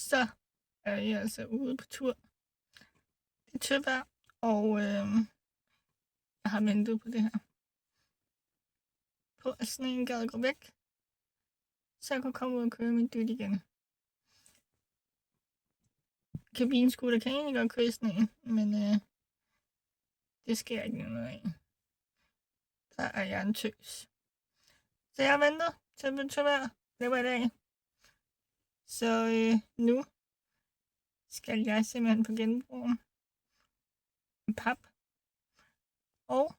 så er jeg altså ude på tur. Det er tøvejr, og jeg har ventet på det her. På at sneen gad gå væk, så jeg kunne komme ud og køre min dyt igen. Kabinescooter kan egentlig godt køre i sneen, men det sker ikke noget af. Så er jeg en tøs. Så jeg venter til det tøvejr. Det var i dag. Så nu skal jeg simpelthen på genbrugen pap og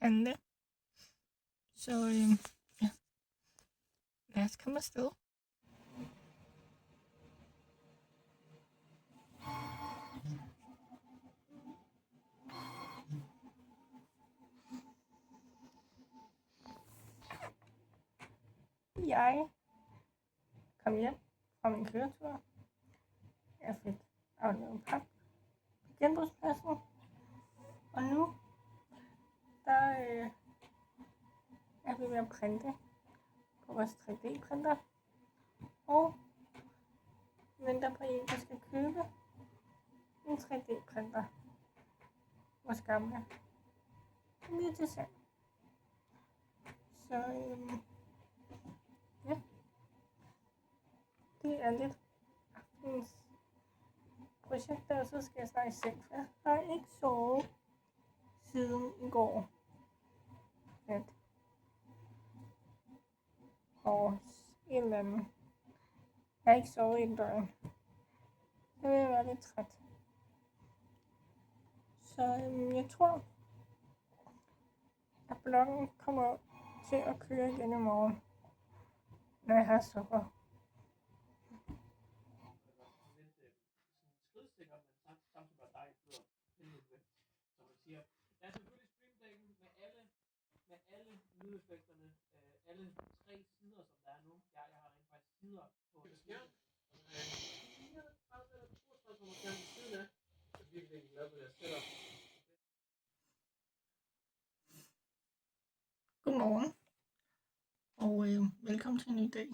handle. Så ja, lad os komme afsted. Jeg kom hjem fra min køretur. Jeg fik afleveret pap på genbrugspladsen. Og nu der er vi ved at printe på vores 3D-printer. Og venter på en, der skal købe en 3D-printer. Vores gamle. Lige til salg. Så ja. Det er lidt aftens projekt, og så skal jeg snart i seng, for jeg har ikke sovet siden i går. Og en eller anden. Jeg har ikke sovet i en døgn. Så vil jeg være lidt træt. Så jeg tror, at bloggen kommer til at køre igen i morgen, når jeg har sukker. Der er selvfølgelig streamdækken med alle lydeffekterne, alle 3 sider, som der er nu. Jeg har rent faktisk sider på skærm. 34 eller 32 på skærm ved siden af. Jeg er virkelig glad for det, jeg sætter. Godmorgen, og velkommen til en ny dag.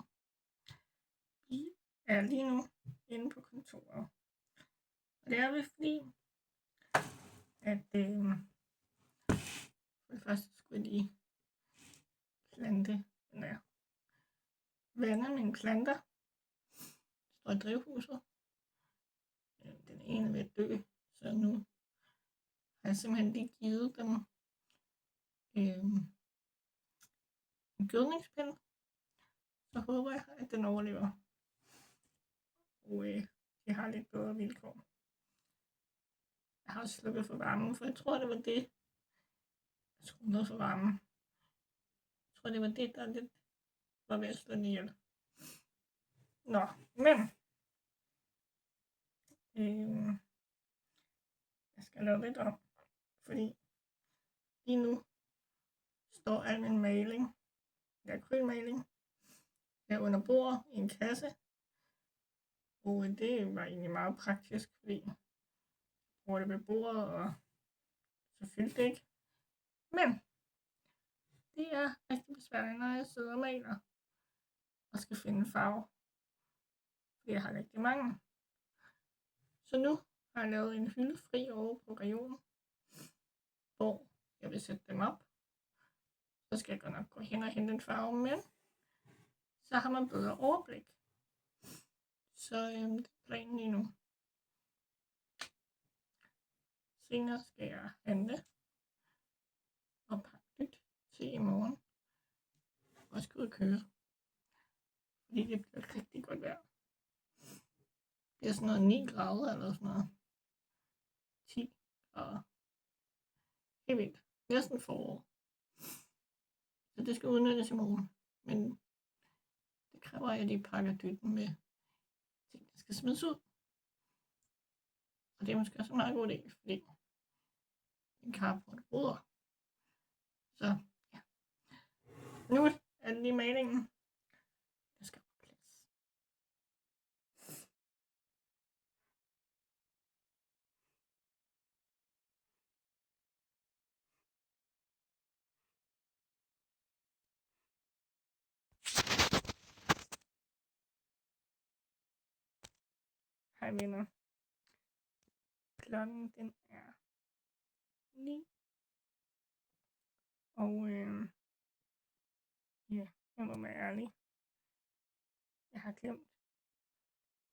Vi er lige nu inde på kontoret. Og det er vi, fordi at for det første skulle jeg lige vande mine planter. Står i drivhuset. Den ene er ved at dø, så nu har jeg simpelthen lige givet dem en gødningspille. Så håber jeg, at den overlever. Og de har lidt bedre vilkår. Jeg har også slukket for varmen, for jeg tror, det var det. Jeg skruede ned for varmen. Jeg tror, det var det, der lidt var ved at slå den ihjel. Nå, men jeg skal lave lidt om, fordi lige nu står al min maling, akrylmaling, her under bordet i en kasse. Og det var egentlig meget praktisk, fordi jeg bruger det ved bordet, og så fyldte det ikke. Men det er rigtig besværligt, når jeg sidder og maler og skal finde farve. Fordi jeg har rigtig mange. Så nu har jeg lavet en hylde fri over på reolen, hvor jeg vil sætte dem op. Så skal jeg godt nok gå hen og hente en farve, men så har man bedre overblik. Så det er planen lige nu. Senere skal jeg handle og pakke nyt til i morgen. Og skal ud og køre. Fordi det bliver rigtig godt vejr. Det er sådan noget 9 grader eller sådan noget. 10 grader. Helt vildt. Næsten forår. Så det skal udnyttes i morgen. Men det kræver, at jeg lige pakker dytten med ting, der skal smides ud. Og det er måske også en meget god idé, fordi en carport bryder. Så ja. Nu er det lige malingen. Jeg skal Hej venner. Klokken den er 9. Og ja, jeg må være ærlig. Jeg har glemt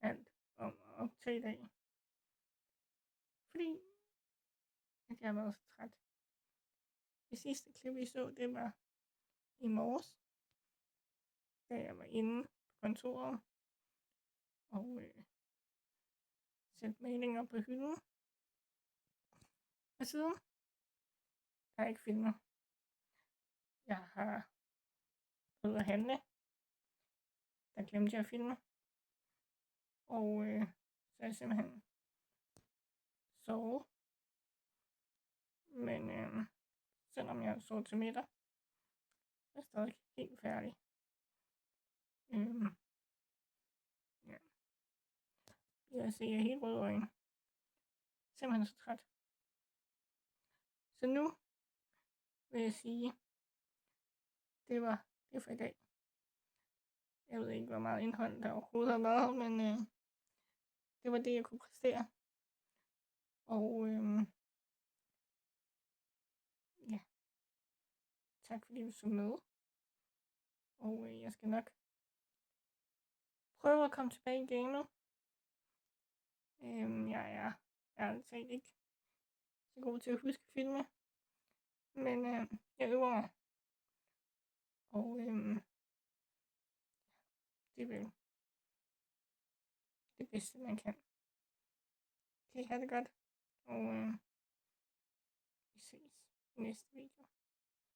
alt om at optage i dag. Fordi at jeg har været så træt. Det sidste klip vi så, det var i morges, da jeg var inde på kontoret og sætte malinger på hylden. Og siden har jeg ikke filmet. Jeg har været ude at handle. Der glemte jeg at filme. Og så er jeg simpelthen sovet. Men selvom jeg så til middag, så er jeg stadig ikke helt færdig. Ja. Jeg ser helt rød øjne. Simpelthen så træt. Så nu vil jeg sige, det var det for i dag. Jeg ved ikke, hvor meget indhold der overhovedet har været, men det var det, jeg kunne præstere. Og ja, tak fordi du så med. Og jeg skal nok prøve at komme tilbage i gamet. Jeg er ærligt talt ikke så god til at huske filme, men jeg øver mig. Og det er vel det bedste, man kan. Okay, have det godt, og vi ses i næste video.